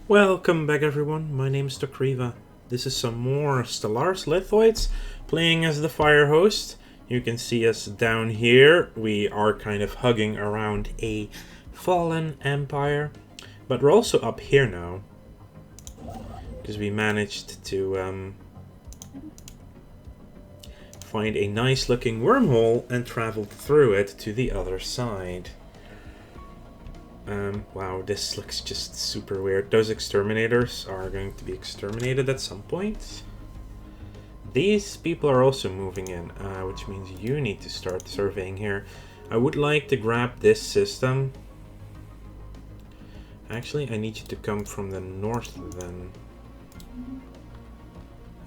Welcome back everyone, my name is Dokriva. This is some more Stellaris Lithoids, playing as the fire host. You can see us down here. We are kind of hugging around a fallen empire. But we're also up here now. Because we managed to find a nice looking wormhole and traveled through it to the other side. Wow, this looks just super weird. Those exterminators are going to be exterminated at some point. These people are also moving in, which means you need to start surveying here. I would like to grab this system. Actually, I need you to come from the north then.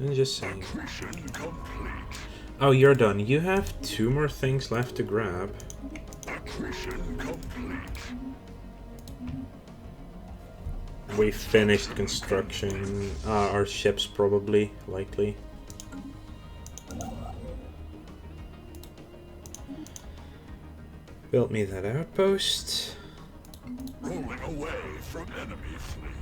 I'm just saying. Oh, you're done. You have 2 more things left to grab. We finished construction. Our ships probably, likely. Built me that outpost. Rolling away from enemy fleet.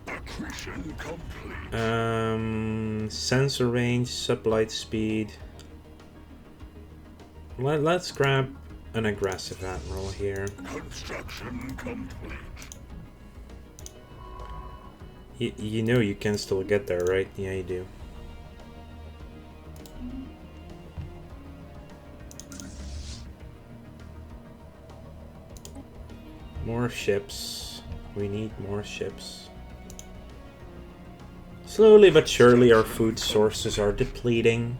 Accretion complete. Sensor range, sublight speed. Let's grab an aggressive admiral here. Construction complete. You know you can still get there, right? Yeah, you do. More ships. We need more ships. Slowly but surely our food sources are depleting.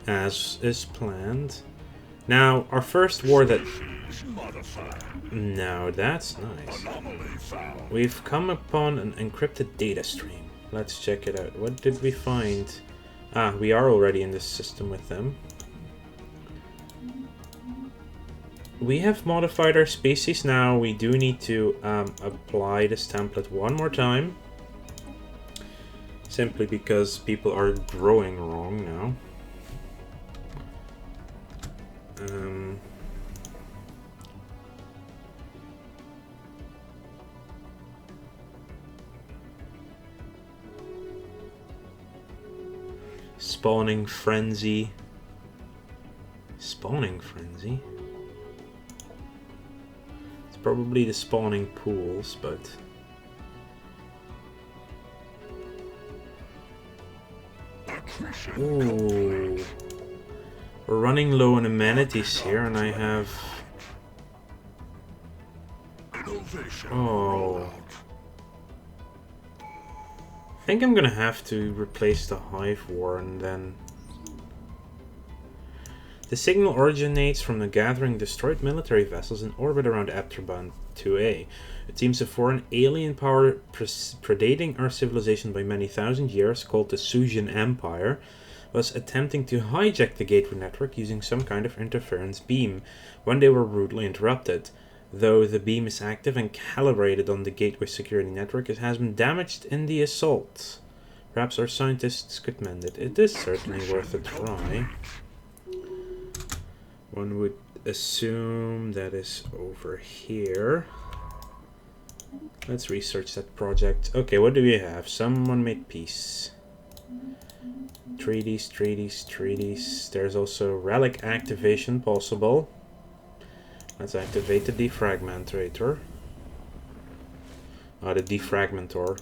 As is planned. Now, our first war that... No, that's nice. We've come upon an encrypted data stream. Let's check it out. What did we find? Ah, we are already in this system with them. We have modified our species now. We do need to apply this template one more time. Simply because people are growing wrong now. Spawning frenzy. Spawning frenzy? It's probably the spawning pools, but... Ooh. We're running low on amenities here, and I have... Oh. I think I'm gonna have to replace the Hive War, and then... The signal originates from the gathering destroyed military vessels in orbit around Apterband 2A. It seems a foreign alien power predating our civilization by many thousand years, called the Susian Empire, was attempting to hijack the gateway network using some kind of interference beam when they were rudely interrupted. Though the beam is active and calibrated on the gateway security network, it has been damaged in the assault. Perhaps our scientists could mend it. It is certainly worth a try. One would assume that is over here. Let's research that project. Okay, what do we have? Someone made peace. Treaties. There's also relic activation possible. Let's activate the defragmentator. The defragmentor.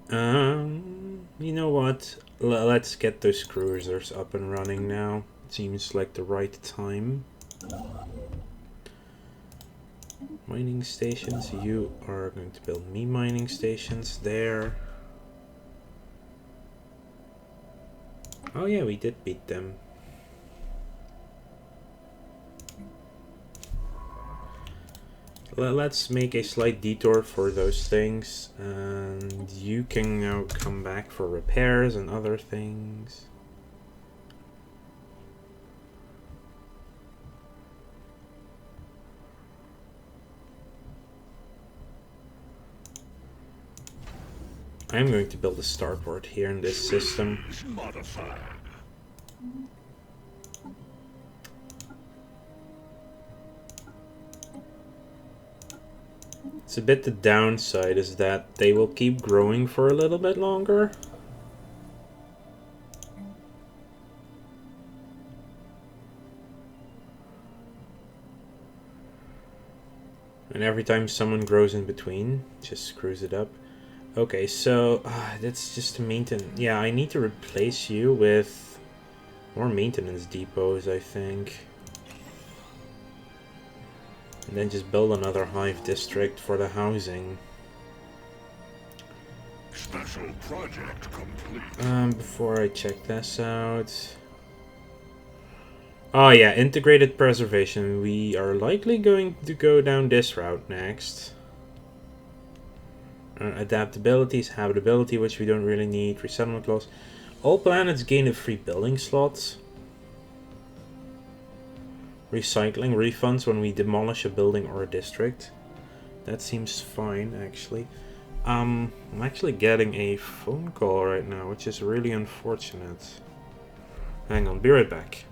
You know what? Let's get those cruisers up and running now. It seems like the right time. Mining stations. You are going to build me mining stations there. Oh yeah, we did beat them. Let's make a slight detour for those things, and you can now come back for repairs and other things. I'm going to build a starport here in this system. It's a bit the downside is that they will keep growing for a little bit longer. And every time someone grows in between, just screws it up. Okay, so that's just a maintenance. Yeah, I need to replace you with more maintenance depots, I think. And then just build another hive district for the housing. Special project complete. Before I check this out. Oh yeah, integrated preservation. We are likely going to go down this route next. Adaptability, habitability, which we don't really need. Resettlement loss. All planets gain a free building slot. Recycling refunds when we demolish a building or a district. That seems fine, actually. I'm actually getting a phone call right now, which is really unfortunate. Hang on, be right back.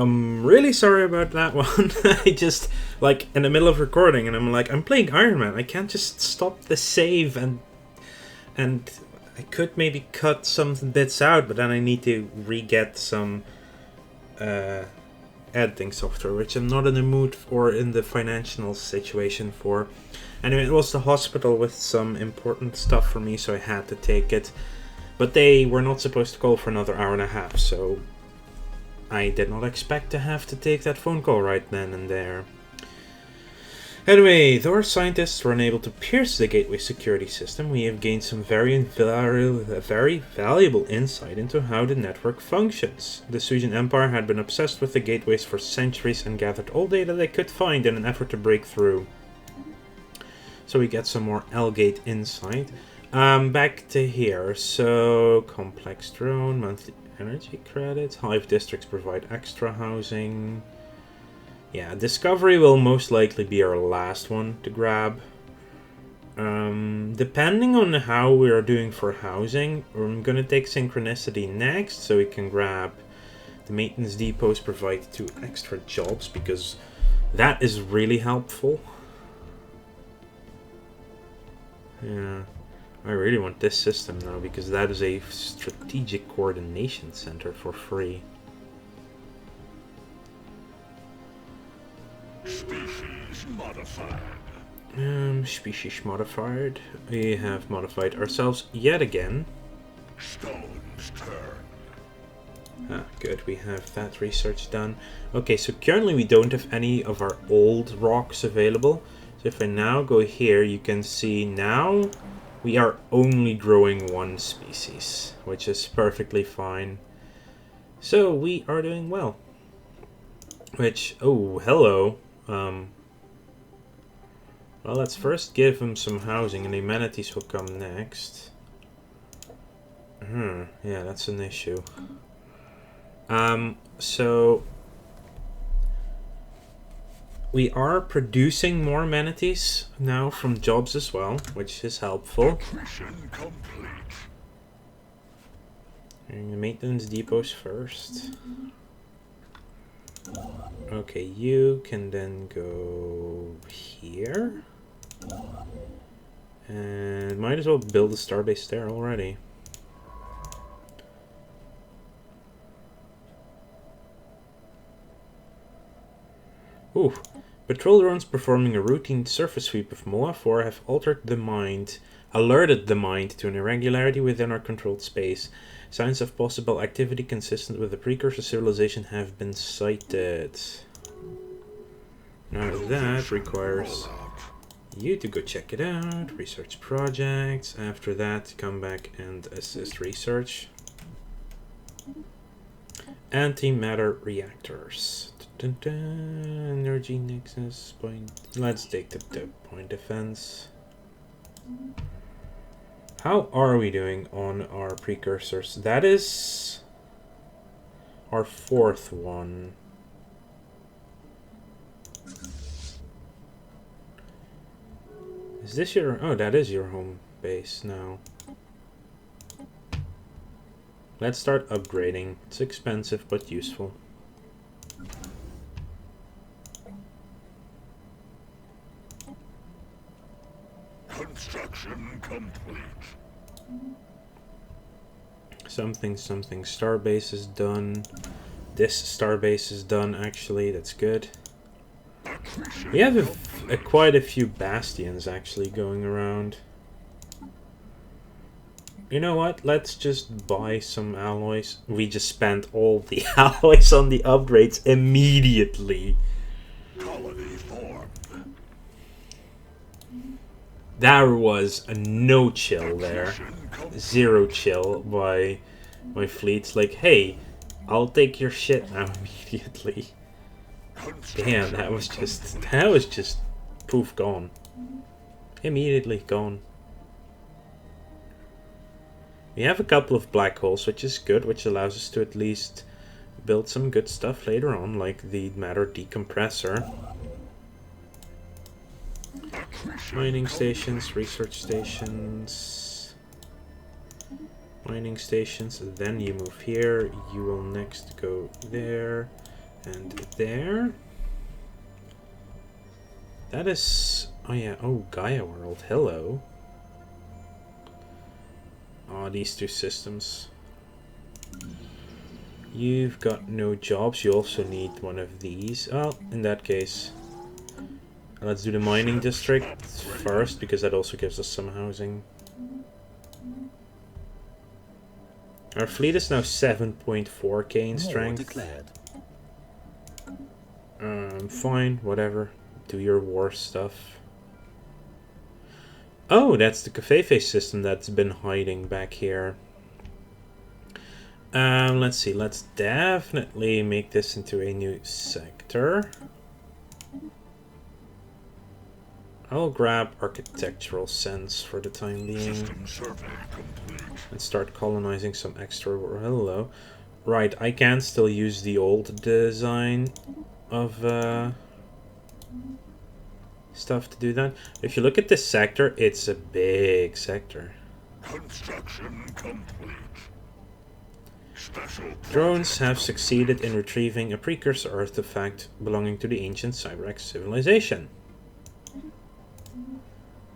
Really sorry about that one. I just, like, in the middle of recording, and I'm like, I'm playing Iron Man. I can't just stop the save, and I could maybe cut some bits out, but then I need to re-get some editing software, which I'm not in the mood or in the financial situation for. Anyway, it was the hospital with some important stuff for me, so I had to take it. But they were not supposed to call for another hour and a half, so I did not expect to have to take that phone call right then and there. Anyway, though our scientists were unable to pierce the gateway security system, we have gained some very valuable insight into how the network functions. The Sujan Empire had been obsessed with the gateways for centuries and gathered all data they could find in an effort to break through. So we get some more L-Gate insight. Back to here. So, complex drone, monthly energy credits, hive districts provide extra housing. Yeah, discovery will most likely be our last one to grab. Depending on how we are doing for housing, I'm going to take synchronicity next, so we can grab the maintenance depots, provide 2 extra jobs, because that is really helpful. Yeah. I really want this system now, because that is a strategic coordination center for free. Species modified. Species modified. We have modified ourselves yet again. Stone's turn. Ah, good. We have that research done. Okay, so currently we don't have any of our old rocks available. So if I now go here, you can see now we are only growing one species, which is perfectly fine. So we are doing well. Which, oh, hello. Well, let's first give him some housing, and the amenities will come next. Yeah, that's an issue. So we are producing more amenities now from jobs as well, which is helpful. Mission complete. And the maintenance depots first. Okay, you can then go here. And might as well build a starbase there already. Ooh. Patrol drones performing a routine surface sweep of MOA 4 have alerted the mind to an irregularity within our controlled space. Signs of possible activity consistent with the precursor civilization have been sighted. Now that requires you to go check it out, research projects. After that, come back and assist research. Antimatter reactors. Dun, dun, dun. Energy nexus point. Let's take the point defense. How are we doing on our precursors? That is our fourth one. Is this your... Oh, that is your home base now. Let's start upgrading. It's expensive but useful. Construction complete. Something starbase is done. This starbase is done actually, that's good. We have quite a few bastions actually going around. You know what? Let's just buy some alloys. We just spent all the alloys on the upgrades immediately. Colony formed. There was a no chill there. Zero chill by my fleets. Like, hey, I'll take your shit now immediately. Damn, that was just poof, gone. Immediately gone. We have a couple of black holes, which is good, which allows us to at least build some good stuff later on, like the matter decompressor. Mining stations, research stations, mining stations, and then you move here. You will next go there and there. That is... Oh yeah, oh, Gaia World, hello. Oh, these two systems. You've got no jobs, you also need one of these. Well, in that case... Let's do the mining district first, because that also gives us some housing. Our fleet is now 7.4k in strength. Fine, whatever. Do your war stuff. Oh, that's the Covfefe system that's been hiding back here. Let's see. Let's definitely make this into a new sector. I'll grab architectural sense for the time being. And start colonizing some extra... Hello. Right, I can still use the old design of stuff to do that. If you look at this sector, it's a big sector. Construction complete. Special Drones have succeeded in retrieving a precursor artifact belonging to the ancient Cyberx civilization.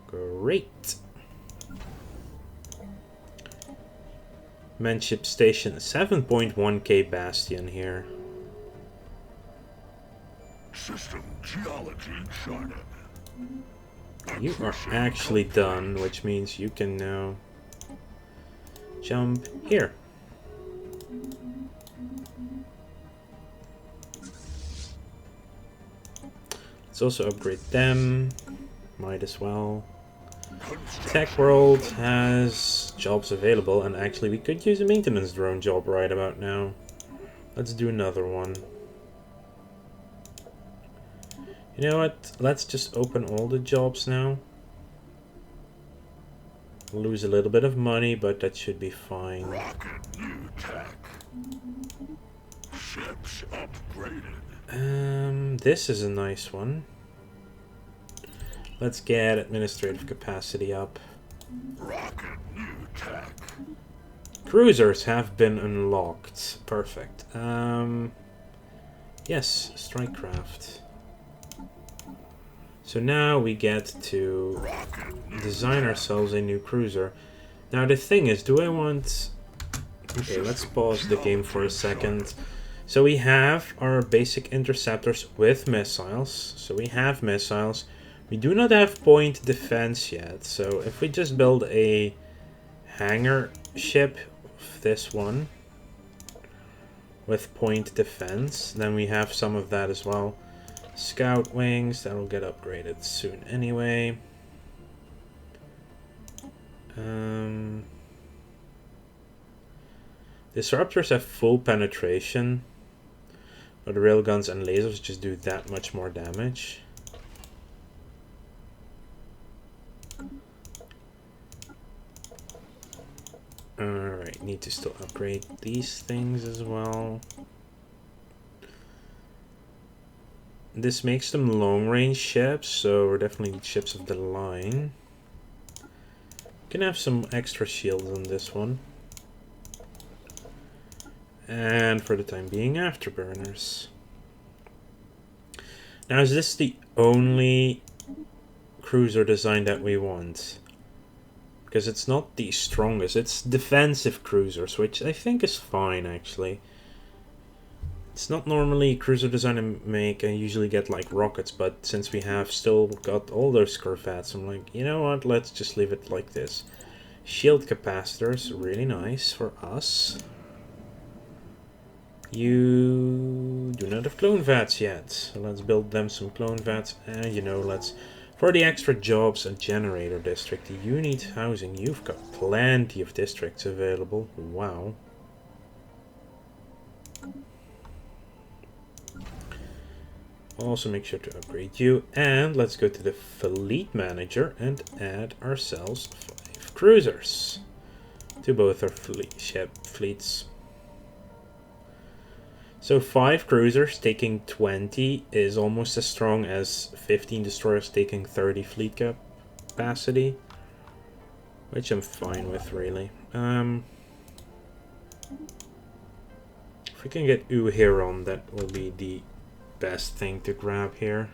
Great. Manship station, 7.1k bastion here. System geology charted. You are actually done, which means you can now jump here. Let's also upgrade them. Might as well. Tech World has jobs available, and actually we could use a maintenance drone job right about now. Let's do another one. You know what? Let's just open all the jobs now. Lose a little bit of money, but that should be fine. Rocket new tech. Ships upgraded. This is a nice one. Let's get administrative capacity up. Rocket new tech. Cruisers have been unlocked. Perfect. Yes, Strikecraft. So now we get to design ourselves a new cruiser. Now the thing is, do I want... Okay, let's pause the game for a second. So we have our basic interceptors with missiles. So we have missiles. We do not have point defense yet. So if we just build a hangar ship, this one, with point defense, then we have some of that as well. Scout wings, that'll get upgraded soon anyway. Disruptors have full penetration, but the railguns and lasers just do that much more damage. Alright, need to still upgrade these things as well. This makes them long-range ships, so we're definitely ships of the line. Can have some extra shields on this one. And for the time being, afterburners. Now, is this the only cruiser design that we want? Because it's not the strongest. It's defensive cruisers, which I think is fine, actually. It's not normally cruiser design I make. I usually get like rockets, but since we have still got all those corvettes, I'm like, you know what, let's just leave it like this. Shield capacitors, really nice for us. You do not have clone vats yet, so let's build them some clone vats, and you know, let's... For the extra jobs, a generator district, you need housing. You've got plenty of districts available. Wow. Also make sure to upgrade you, and let's go to the fleet manager and add ourselves 5 cruisers to both our fleets. So 5 cruisers taking 20 is almost as strong as 15 destroyers taking 30 fleet capacity, which I'm fine with, really. If we can get Uhiron, that will be the best thing to grab here.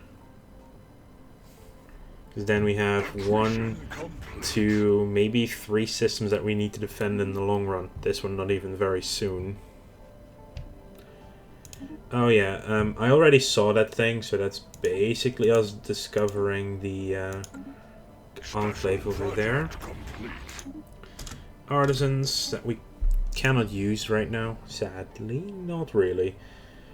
Because then we have 1, 2, maybe 3 systems that we need to defend in the long run. This one not even very soon. Oh yeah, I already saw that thing, so that's basically us discovering the enclave over there. Artisans that we cannot use right now, sadly, not really.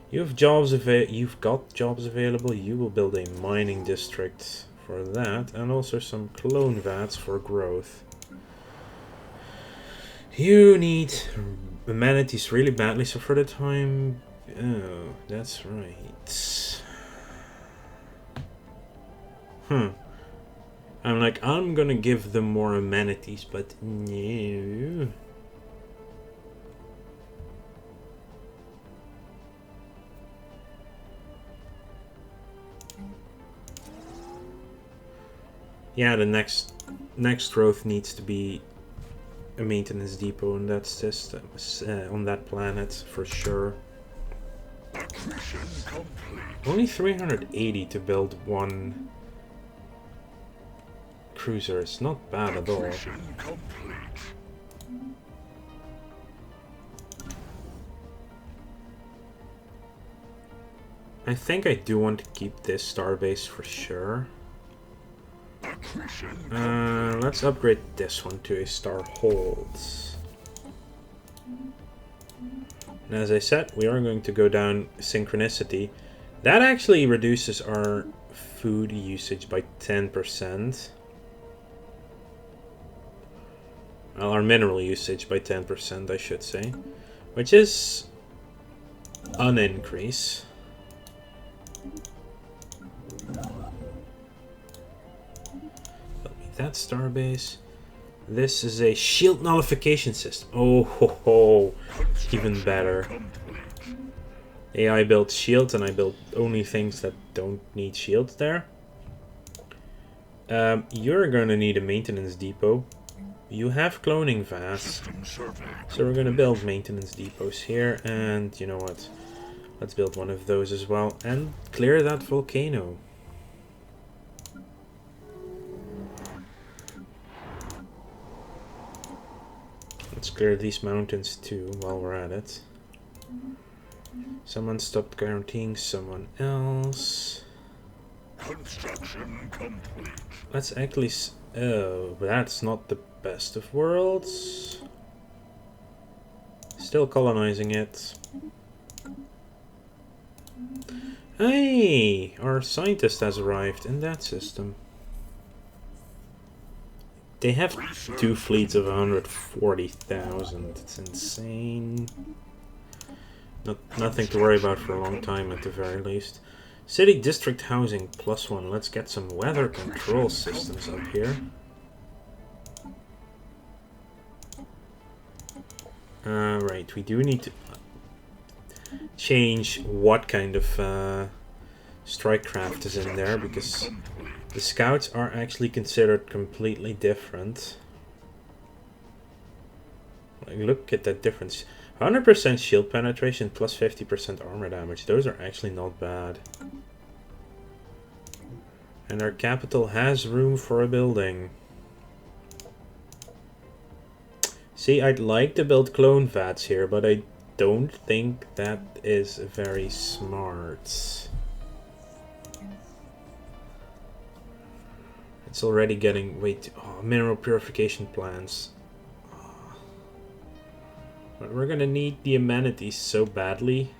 You have jobs you've got jobs available. You will build a mining district for that, and also some clone vats for growth. You need amenities really badly, so for the time... Oh, that's right. I'm like, I'm gonna give them more amenities, but no. Yeah, the next growth needs to be a maintenance depot, and that's just on that planet for sure. Only 380 to build 1 cruiser. It's not bad at all. I think I do want to keep this starbase for sure. Let's upgrade this one to a Starhold. And as I said, we are going to go down synchronicity. That actually reduces our food usage by 10%. Well, our mineral usage by 10%, I should say. Which is an increase. That starbase. This is a shield nullification system. Oh ho ho, even better. AI builds shields and I build only things that don't need shields there. You're gonna need a maintenance depot. You have cloning vats, so we're gonna build maintenance depots here, and you know what? Let's build one of those as well and clear that volcano. Let's clear these mountains too while we're at it. Someone stopped guaranteeing someone else. Construction complete. Let's actually... Oh, that's not the best of worlds. Still colonizing it. Hey! Our scientist has arrived in that system. They have 2 fleets of 140,000. It's insane. Nothing to worry about for a long time at the very least. City district housing +1. Let's get some weather control systems up here. Right, we do need to change what kind of strike craft is in there, because the scouts are actually considered completely different. Like, look at that difference. 100% shield penetration plus 50% armor damage. Those are actually not bad. And our capital has room for a building. See, I'd like to build clone vats here, but I don't think that is very smart. It's already getting mineral purification plants. But we're gonna need the amenities so badly.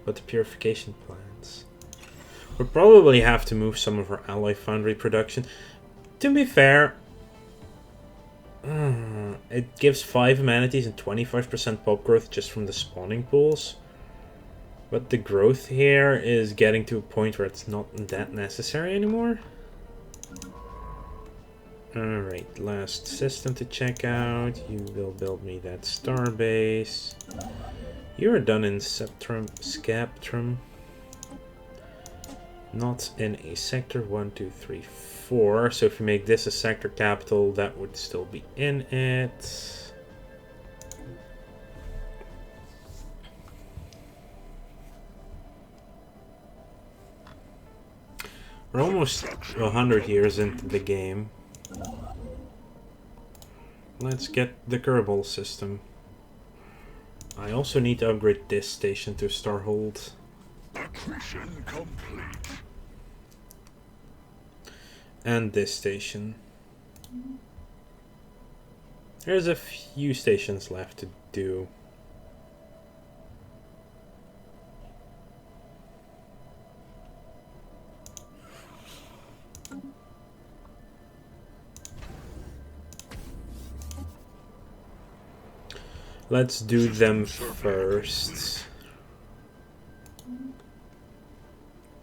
But the purification plants. We'll probably have to move some of our alloy foundry production. To be fair, it gives 5 amenities and 25% pop growth just from the spawning pools. But the growth here is getting to a point where it's not that necessary anymore. Alright, last system to check out. You will build me that starbase. You're done in Scaptrum. Not in a sector. 1, 2, 3, 4. So if you make this a sector capital, that would still be in it. We're almost 100 years into the game. Let's get the Kerbal system. I also need to upgrade this station to Starhold. Accretion complete. And this station. There's a few stations left to do. Let's do them first.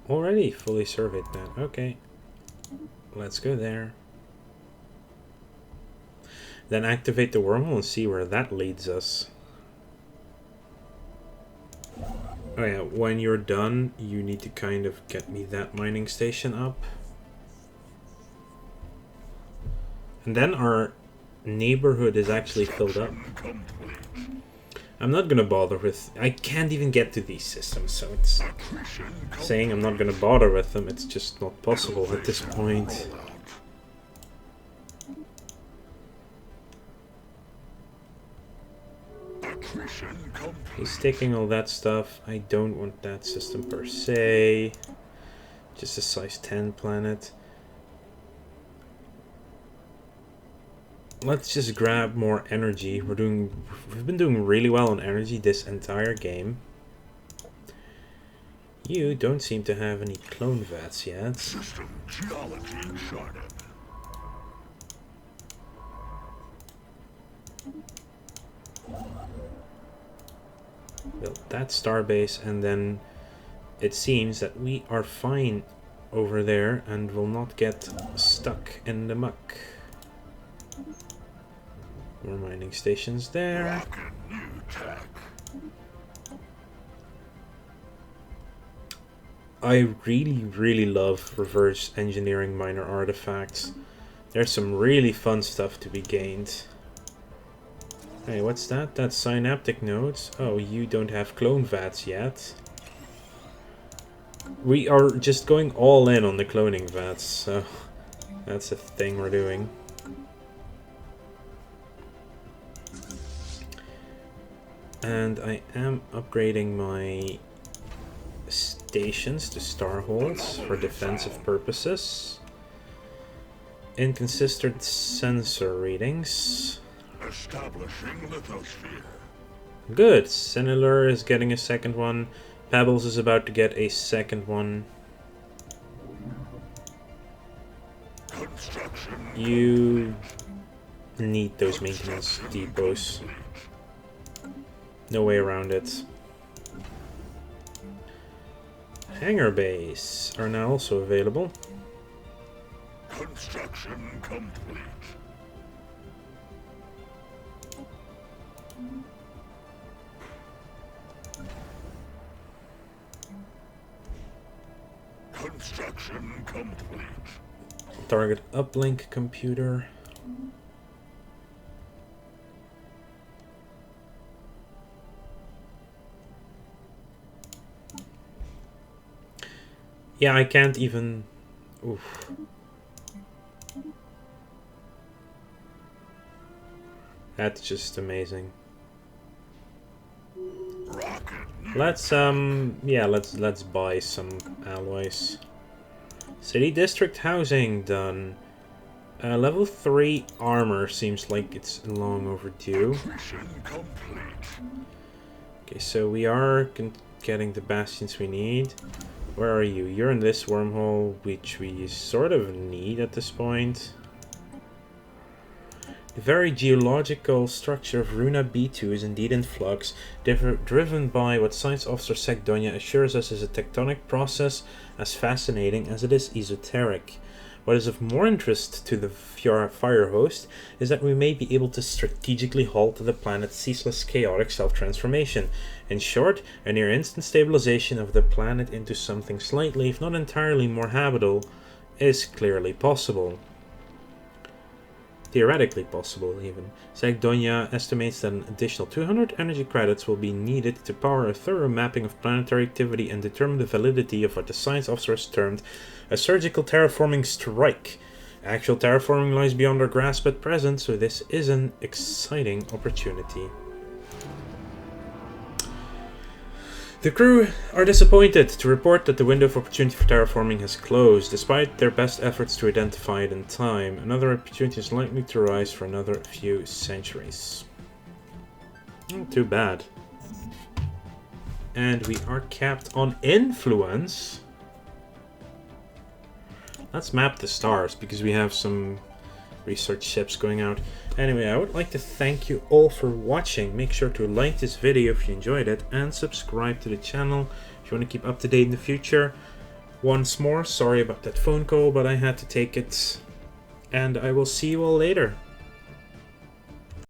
Already fully surveyed that. Okay. Let's go there. Then activate the wormhole and see where that leads us. Oh yeah, when you're done, you need to kind of get me that mining station up. And then our neighborhood is actually filled up. I'm not gonna bother with... I can't even get to these systems, so it's... saying I'm not gonna bother with them, it's just not possible at this point. Accretion complete. He's taking all that stuff. I don't want that system per se. Just a size 10 planet. Let's just grab more energy. We've been doing really well on energy this entire game. You don't seem to have any clone vats yet. System geology charted. Build that starbase, and then it seems that we are fine over there and will not get stuck in the muck. More mining stations there. Rockin' new tech. I really love reverse engineering minor artifacts. There's some really fun stuff to be gained. Hey, what's that? That's synaptic nodes. Oh, you don't have clone vats yet. We are just going all in on the cloning vats, so that's the thing we're doing. And I am upgrading my stations to starholds for defensive purposes. Inconsistent sensor readings. Establishing lithosphere. Good. Singular is getting a second one. Pebbles is about to get a second one. Construction. You need those maintenance depots. No way around it. Hangar bays are now also available. Construction complete. Construction complete. Target uplink computer. Yeah, I can't even... Oof. That's just amazing. Let's let's buy some alloys. City district housing done. Level 3 armor seems like it's long overdue. Okay, so we are getting the bastions we need. Where are you? You're in this wormhole, which we sort of need at this point. The very geological structure of Runa B2 is indeed in flux, driven by what Science Officer Sec Donya assures us is a tectonic process as fascinating as it is esoteric. What is of more interest to the fire host is that we may be able to strategically halt the planet's ceaseless chaotic self-transformation. In short, a near-instant stabilization of the planet into something slightly, if not entirely, more habitable is clearly possible. Theoretically possible, even. Sec Donya estimates that an additional 200 energy credits will be needed to power a thorough mapping of planetary activity and determine the validity of what the science officer has termed a surgical terraforming strike. Actual terraforming lies beyond our grasp at present, so this is an exciting opportunity. The crew are disappointed to report that the window of opportunity for terraforming has closed, despite their best efforts to identify it in time. Another opportunity is likely to rise for another few centuries. Too bad. And we are capped on influence. Let's map the stars, because we have some research ships going out. Anyway, I would like to thank you all for watching. Make sure to like this video if you enjoyed it, and subscribe to the channel if you want to keep up to date in the future. Once more, sorry about that phone call, but I had to take it. And I will see you all later.